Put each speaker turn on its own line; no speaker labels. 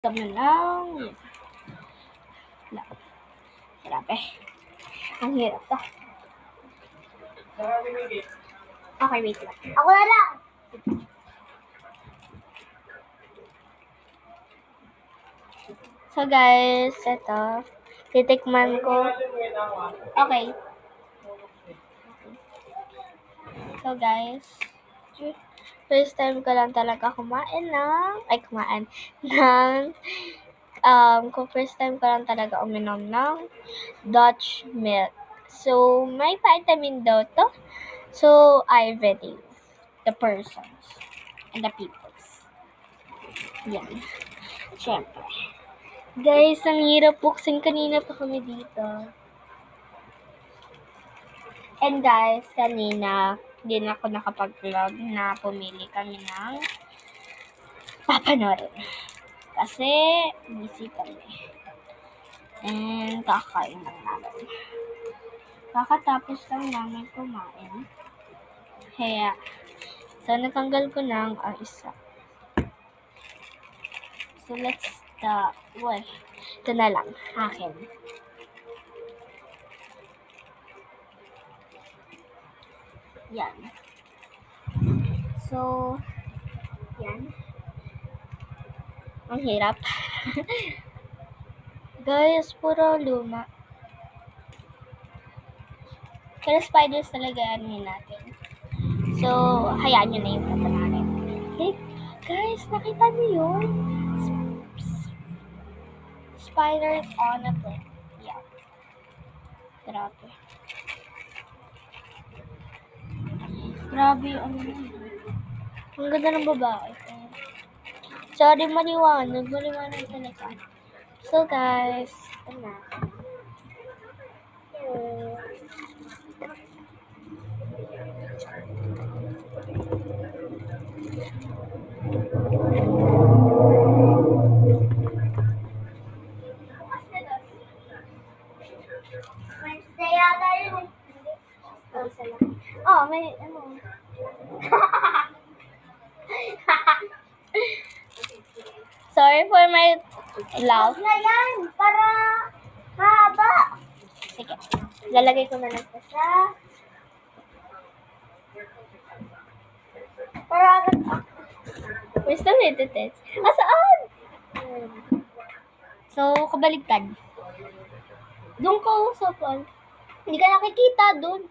Kami lang. Grabe. Ang hirap to. Okay, wait lang. Ako na lang! So guys, ito. Titikman ko. Okay. So guys, first time ko lang talaga kumain kung first time ko lang talaga uminom ng Dutch milk. So, may vitamin daw to. So, I believe the persons and the peoples. Yan. Siyempre. Guys, ang hirap buksin. Kanina pa kami dito. And guys, kanina, din ako nakapag-vlog na pumili kami ng papanorin. Kasi, busy kami. And, kakain lang namin. Kakatapos lang namin kumain. Kaya, so, natanggal ko ng isa. So, let's start. Ito na lang, akin. Yan. So, yan. Ang hirap. Guys, puro luma. Pero spiders talaga ano natin. So, hayaan nyo na yung papanarin. Okay? Guys, nakita niyo yun? Spiders on a plate. Yeah. Grabe. Grabe, ano yun? Ang ganda ng babae. Sorry, maliwanag talaga. So, guys, ito na. Wednesday yata yun. Oh, may ano. Sorry for my laugh. Na yan, para mahaba. Sige, lalagay ko na lang sa para gusto mo ito, Tess? Saan? So, kabaligtad. Doon ka usapan. Hindi ka nakikita doon.